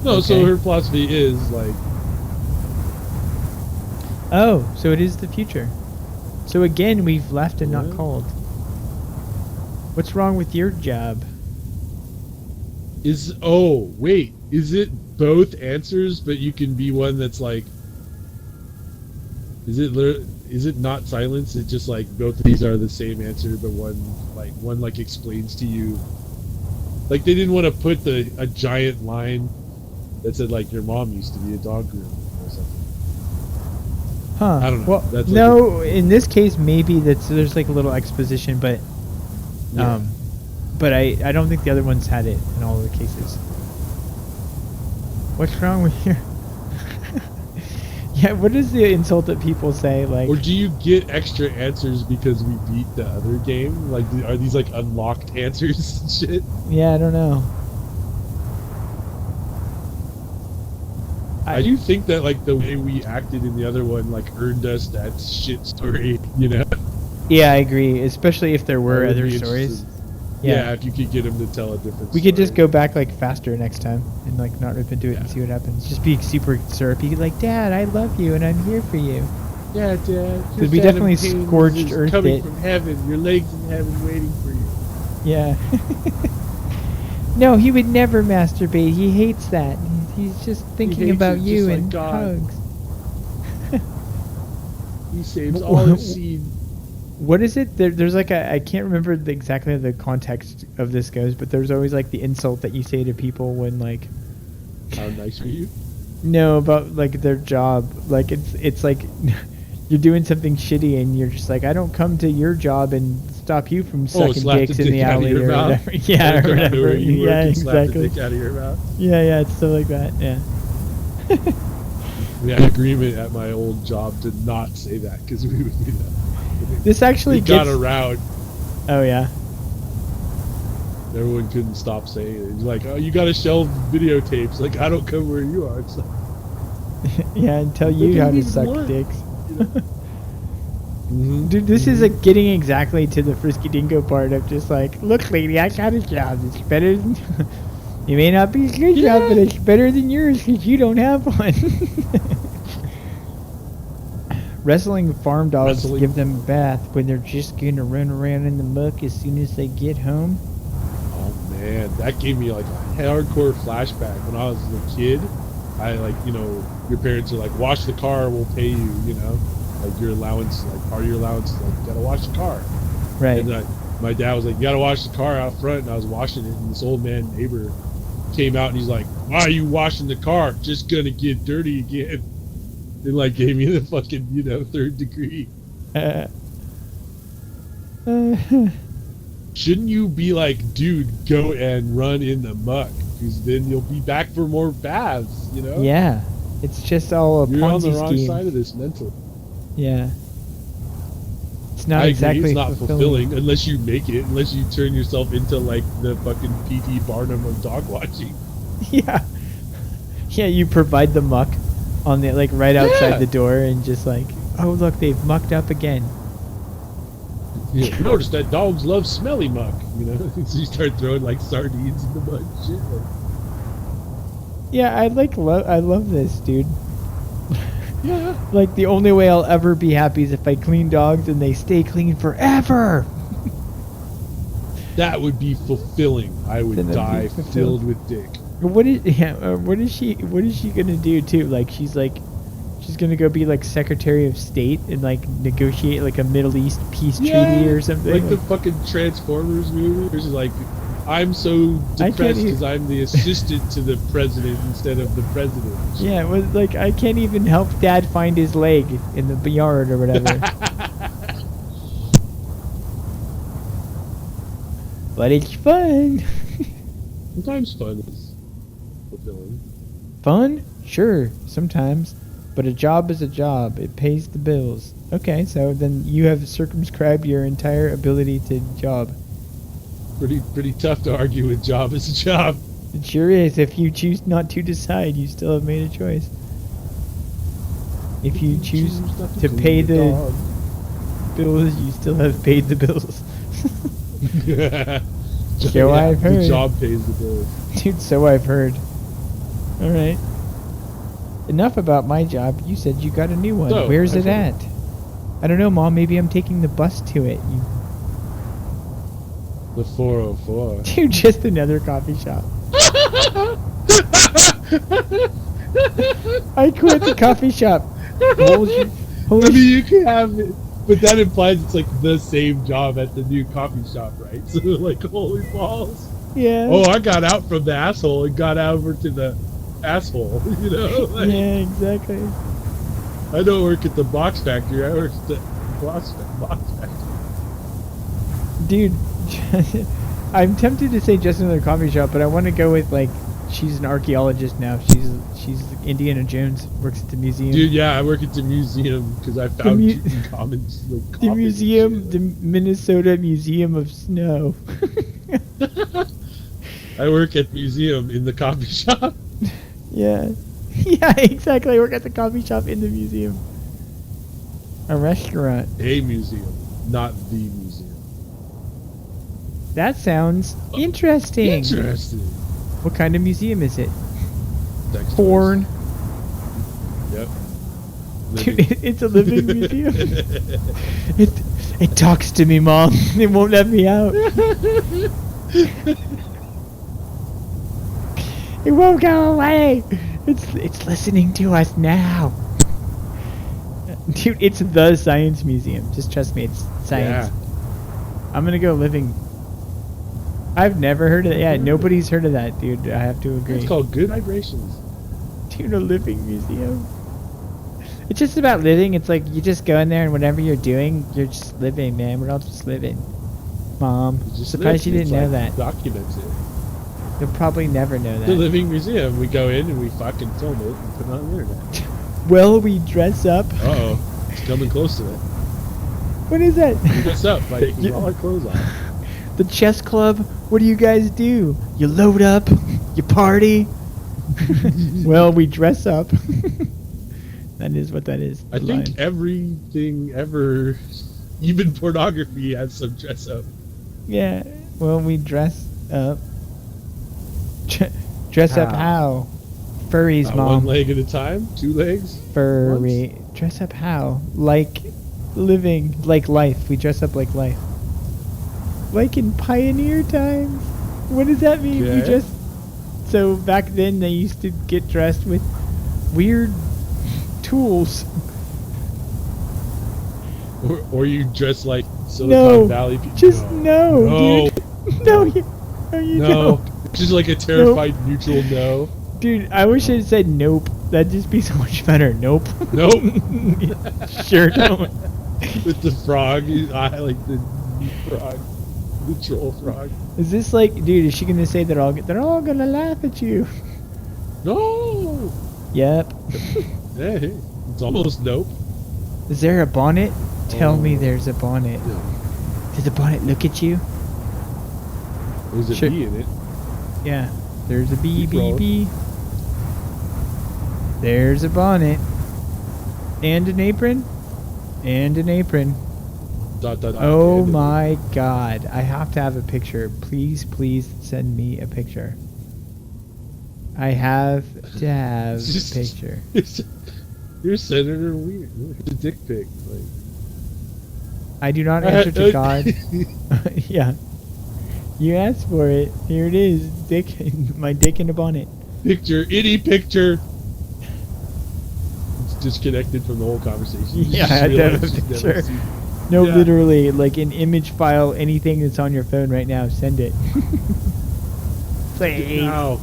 No, so Okay. her philosophy is like, Oh, so it is the future. So again, we've left and not Yeah. called. What's wrong with your job? is it both answers, but you can be one that's like, is it not silence? It's just like both of these are the same answer, but one explains to you. Like they didn't want to put a giant line that said like your mom used to be a dog groomer or something. Huh. I don't know. Well, That's like no, in this case, maybe there's like a little exposition, but Yeah. but I don't think the other ones had it in all of the cases. What's wrong with you? Yeah, what is the insult that people say? Like, Or do you get extra answers because we beat the other game? Like, are these like unlocked answers and shit? yeah, I don't know. I do think that like the way we acted in the other one like earned us that shit story, you know? Yeah, I agree. Especially if there were I would other be stories. interested. Yeah, if you could get him to tell a different We story. could just go back like faster next time and like not rip into it and see what happens. Just be super syrupy, like, Dad, I love you and I'm here for you. Yeah, Dad. Because we definitely scorched earth coming it. from heaven. Your legs in heaven waiting for you. Yeah. No, he would never masturbate. He hates that. He's just thinking about you and hugs. He saves all his seed. What is it? There's like I can't remember exactly the context of this goes, but there's always like the insult that you say to people when like. How nice were you? No, about like their job. Like it's like you're doing something shitty and you're just like, I don't come to your job and stop you from sucking dicks in the alley or whatever. Yeah, or whatever. Yeah, exactly. Dick out of your mouth. Yeah, it's stuff like that. Yeah. We had an agreement at my old job to not say that because we would do that. This actually got around. Oh yeah. Everyone couldn't stop saying it. It's like, oh, you got to shelve videotapes. Like, I don't come where you are. It's like, yeah, and tell you how to suck dicks. You know? Dude, this is like getting exactly to the Frisky Dingo part of just like, look, lady, I got a job. It's better than... It may not be a good job, but it's better than yours because you don't have one. Wrestling farm dogs give them a bath when they're just going to run around in the muck as soon as they get home. Oh, man. That gave me like a hardcore flashback. When I was a kid, I like, you know, your parents are like, wash the car, we'll pay you, you know? Like your allowance, like part of your allowance is like, you gotta wash the car. Right. And my dad was like, you gotta wash the car out front, and I was washing it, and this old man neighbor came out and he's like, why are you washing the car? Just gonna get dirty again. And like gave me the fucking, you know, 3rd degree. Shouldn't you be like, dude, go and run in the muck? Because then you'll be back for more baths, you know? Yeah. It's just all a You're Ponzi on the wrong scheme. side of this mentally. Yeah. It's not I exactly agree, it's not fulfilling unless you make it, unless you turn yourself into like the fucking P.T. Barnum of dog watching. Yeah. Yeah, you provide the muck on the like right outside the door and just like, oh look, they've mucked up again. Yeah, notice that dogs love smelly muck, you know? So you start throwing like sardines in the mud and shit. Like. Yeah, I love this, dude. Yeah. Like the only way I'll ever be happy is if I clean dogs and they stay clean forever. That would be fulfilling. I would die filled with dick. What is she gonna do too? Like she's gonna go be like Secretary of State and like negotiate like a Middle East peace treaty or something. Like the fucking Transformers movie. Where she's like, I'm so depressed because I'm the assistant to the president instead of the president. Yeah, it was like I can't even help Dad find his leg in the yard or whatever. But it's fun. Sometimes fun is fulfilling. Fun? Sure, sometimes. But a job is a job. It pays the bills. Okay, so then you have circumscribed your entire ability to job. Pretty tough to argue with job as a job. It sure is. If you choose not to decide, you still have made a choice. If you choose to pay the bills, you still have paid the bills. So I've heard. The job pays the bills. Dude, so I've heard. Alright. Enough about my job. You said you got a new one. So, Where's it at? I don't know, Mom. Maybe I'm taking the bus to it. The 404. Dude, just another coffee shop. I quit the coffee shop. I mean, you can have it, but that implies it's like the same job at the new coffee shop, right? So like, holy balls. Yeah. Oh, I got out from the asshole and got over to the asshole, you know? Like, yeah, exactly. I don't work at the box factory. I work at the box factory. Dude, I'm tempted to say just another coffee shop, but I want to go with like she's an archaeologist now. She's Indiana Jones, works at the museum. Dude, yeah, I work at the museum because I found Tutankhamun's like the museum, the Minnesota Museum of Snow. I work at museum in the coffee shop. Yeah. Yeah, exactly. I work at the coffee shop in the museum. A restaurant. A museum, not the museum. That sounds interesting. Interesting. What kind of museum is it? Sex Porn. toys. Yep. Dude, Living. it's a living museum. It talks to me, Mom. It won't let me out. It won't go away. It's listening to us now. Dude, it's the science museum. Just trust me, it's science. Yeah. I'm gonna go living. I've never heard of it. Yeah, nobody's heard of that, dude. I have to agree. It's called Good Vibrations. Dude, a living museum. It's just about living. It's like you just go in there and whatever you're doing, you're just living, man. We're all just living. Mom, surprised you didn't know that. Documents it. You'll probably never know The that. living museum. We go in and we fucking film it and put it on the internet. Well, we dress up. Uh-oh. It's coming close to it. What is that? We dress up by taking all our clothes off. The chess club. What do you guys do? You load up. You party. Well, we dress up. That is what that is. I think everything ever, even pornography, has some dress up. Yeah. Well, we dress up. Dress up how? Furries, Mom. One leg at a time? 2 legs? Furry. Once? Dress up how? Like living. Like life. We dress up like life. Like in pioneer times. What does that mean? Okay. We just... So back then they used to get dressed with weird tools. Or you dress like Silicon No. Valley people. Just no, No. dude. No, you No. don't. Just like a terrified neutral no. Dude, I wish it said nope. That'd just be so much better. Nope. Nope. Sure don't. With the frog, I like the frog, the troll frog. Is this like, dude? Is she gonna say they're all gonna laugh at you? No. Yep. Hey, it's almost nope. Is there a bonnet? Tell me Oh. there's a bonnet. No. Does the bonnet look at you? There's a Sure. bee in it. Yeah. There's a bee, Keep bee, rolling. bee. There's a bonnet. And an apron. And an apron. Dot, dot, dot, Oh and my god. I have to have a picture. Please, please send me a picture. I have to have a picture. You're Senator Weir. It's a dick pic. Like. I do not answer to God. Yeah. You asked for it. Here it is. Dick, my dick in a bonnet. Picture, itty picture. It's disconnected from the whole conversation. You Yeah, I just had to have a realized you've never picture. seen- No, Yeah. literally, like an image file, anything that's on your phone right now, send it. Please. No.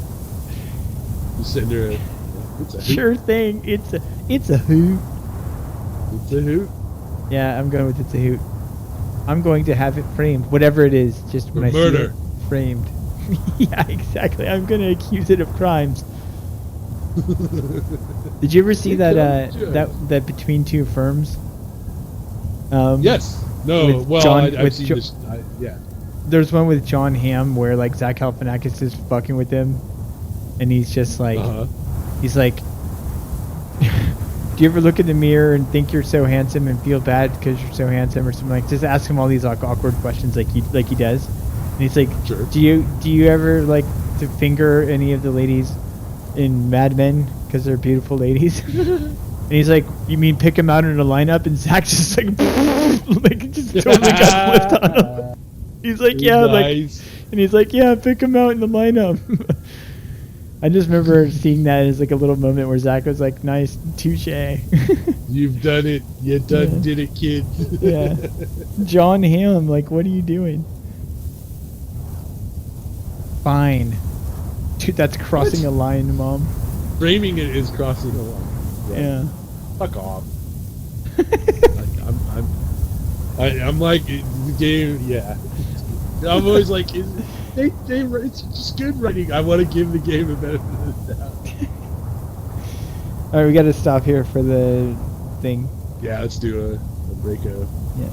You send her a. It's a hoot. Sure thing. It's a hoot. It's a hoot. Yeah, I'm going with it's a hoot. I'm going to have it framed, whatever it is. Just when For I murder. see it framed. Yeah, exactly. I'm going to accuse it of crimes. Did you ever see that that Between Two Firms? Yes. No. with Well, John- I've with seen Jo- this. Yeah. There's one with John Hamm where like Zach Galifianakis is fucking with him, and he's just like, Uh-huh. he's like, do you ever look in the mirror and think you're so handsome and feel bad because you're so handsome or something like? Just ask him all these like awkward questions like he does, and he's like, Sure. do you ever like to finger any of the ladies in Mad Men because they're beautiful ladies? And he's like, you mean pick them out in a lineup? And Zach's just like, like just totally got flipped on him. He's like, yeah, Nice. like, and he's like, yeah, pick them out in the lineup. I just remember seeing that as like a little moment where Zach was like, nice, touche. You've done it. You done did it, kid. Yeah. John Hamm, like, what are you doing? Fine. Dude, that's crossing a line, Mom. Framing it is crossing the line. Yeah. Fuck off. I'm like the game. Yeah. I'm always like, it's just good writing. I want to give the game a benefit of the doubt. Alright, we gotta stop here for the thing. Yeah, let's do a break. Yeah.